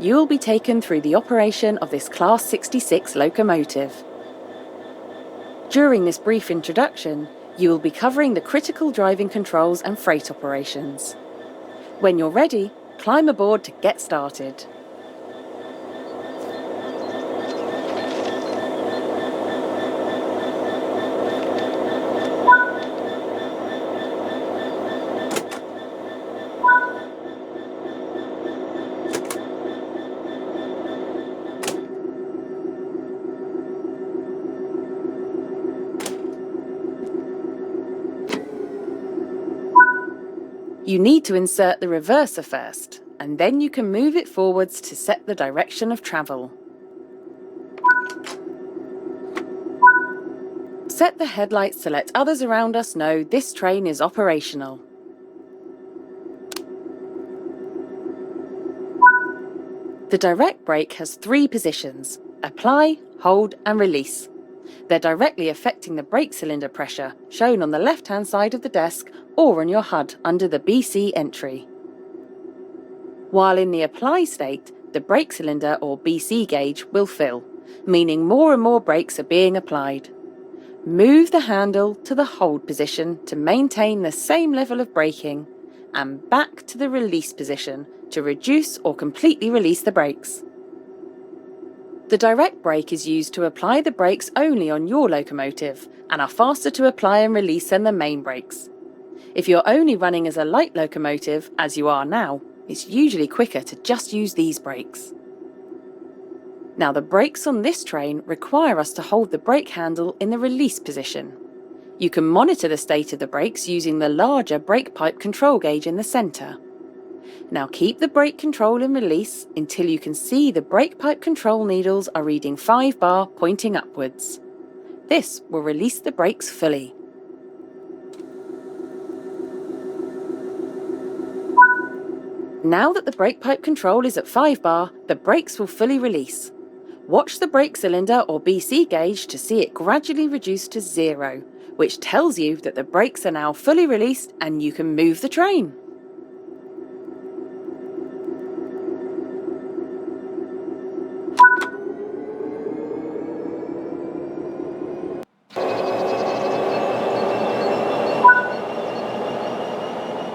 you will be taken through the operation of this Class 66 locomotive. During this brief introduction, you will be covering the critical driving controls and freight operations. When you're ready, climb aboard to get started. You need to insert the reverser first, and then you can move it forwards to set the direction of travel. Set the headlights to let others around us know this train is operational. The direct brake has 3 positions: apply, hold and release. They're directly affecting the brake cylinder pressure, shown on the left-hand side of the desk or on your HUD under the BC entry. While in the apply state, the brake cylinder or BC gauge will fill, meaning more and more brakes are being applied. Move the handle to the hold position to maintain the same level of braking, and back to the release position to reduce or completely release the brakes. The direct brake is used to apply the brakes only on your locomotive and are faster to apply and release than the main brakes. If you're only running as a light locomotive, as you are now, it's usually quicker to just use these brakes. Now the brakes on this train require us to hold the brake handle in the release position. You can monitor the state of the brakes using the larger brake pipe control gauge in the centre. Now keep the brake control in release until you can see the brake pipe control needles are reading 5 bar pointing upwards. This will release the brakes fully. Now that the brake pipe control is at 5 bar, the brakes will fully release. Watch the brake cylinder or BC gauge to see it gradually reduce to 0, which tells you that the brakes are now fully released and you can move the train.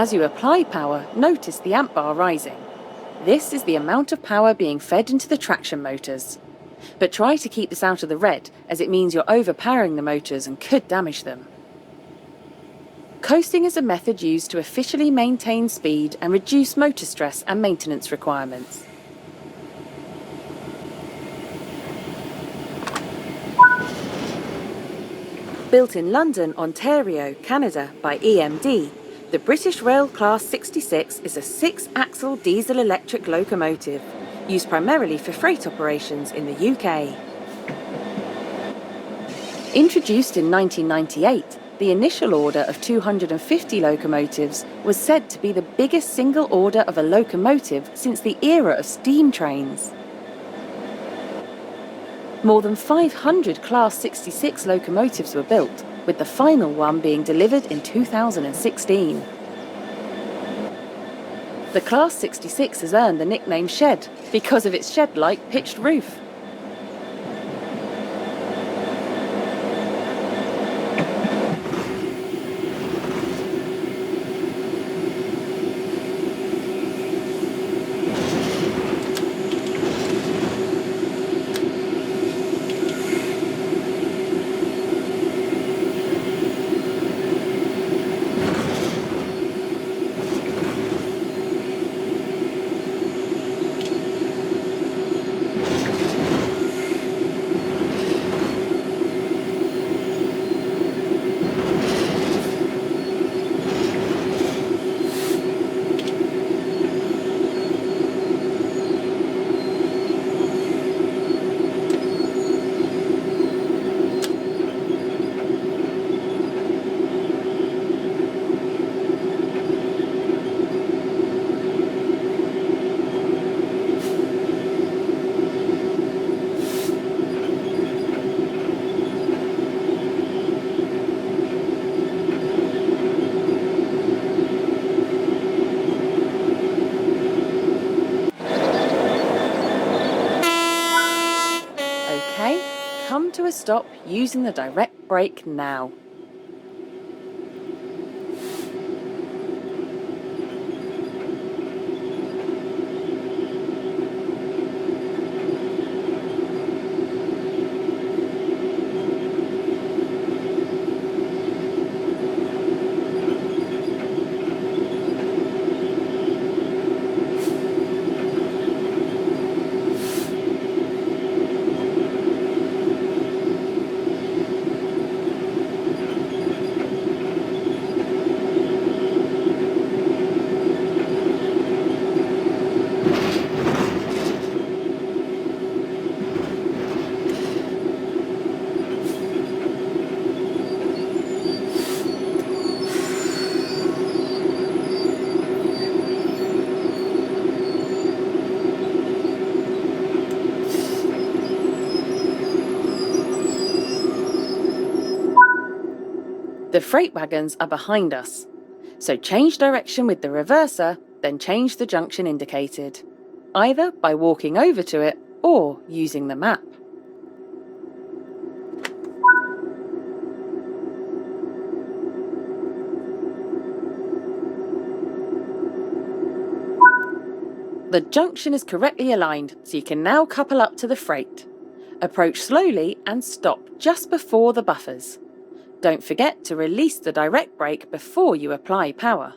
As you apply power, notice the amp bar rising. This is the amount of power being fed into the traction motors. But try to keep this out of the red, as it means you're overpowering the motors and could damage them. Coasting is a method used to officially maintain speed and reduce motor stress and maintenance requirements. Built in London, Ontario, Canada by EMD, the British Rail Class 66 is a 6-axle diesel-electric locomotive, used primarily for freight operations in the UK. Introduced in 1998, the initial order of 250 locomotives was said to be the biggest single order of a locomotive since the era of steam trains. More than 500 Class 66 locomotives were built, with the final one being delivered in 2016. The Class 66 has earned the nickname Shed because of its shed-like pitched roof. stop using the direct brake now. The freight wagons are behind us, so change direction with the reverser, then change the junction indicated, either by walking over to it or using the map. The junction is correctly aligned, so you can now couple up to the freight. Approach slowly and stop just before the buffers. Don't forget to release the direct brake before you apply power.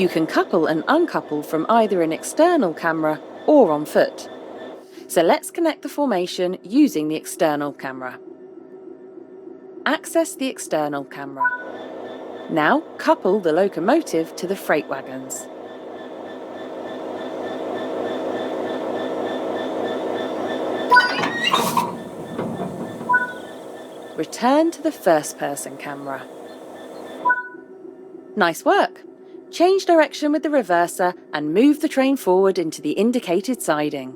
You can couple and uncouple from either an external camera or on foot. So let's connect the formation using the external camera. Access the external camera. Now couple the locomotive to the freight wagons. Return to the first-person camera. Nice work! Change direction with the reverser and move the train forward into the indicated siding.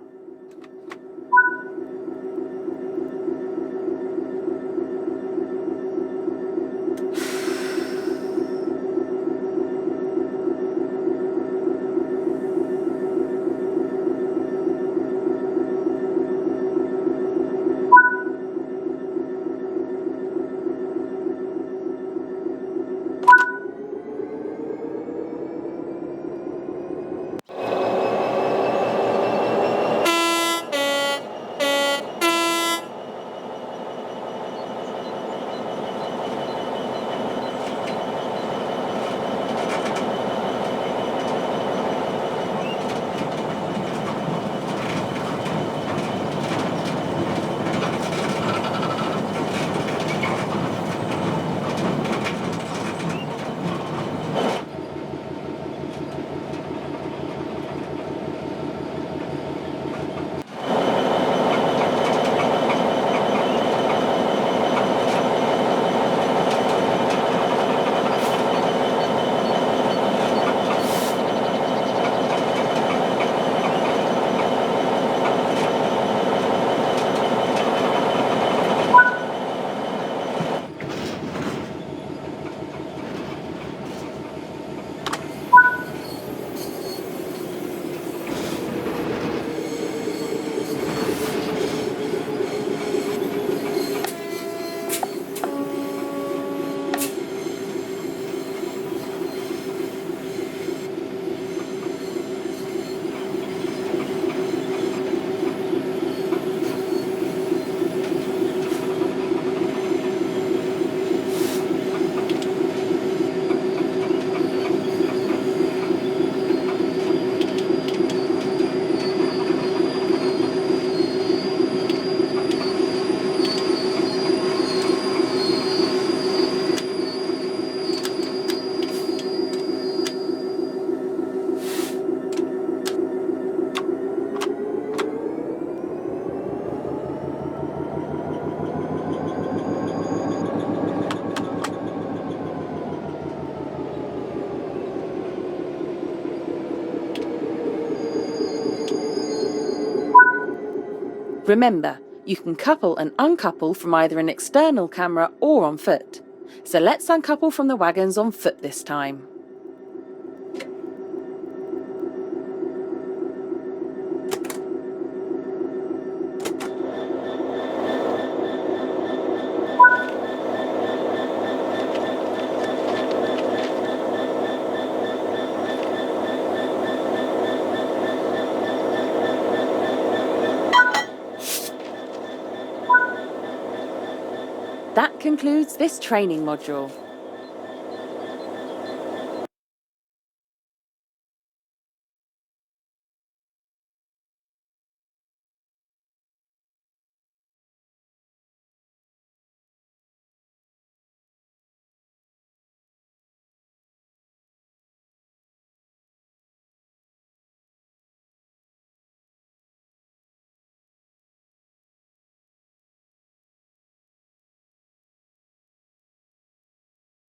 Remember, you can couple and uncouple from either an external camera or on foot. So let's uncouple from the wagons on foot this time. That concludes this training module.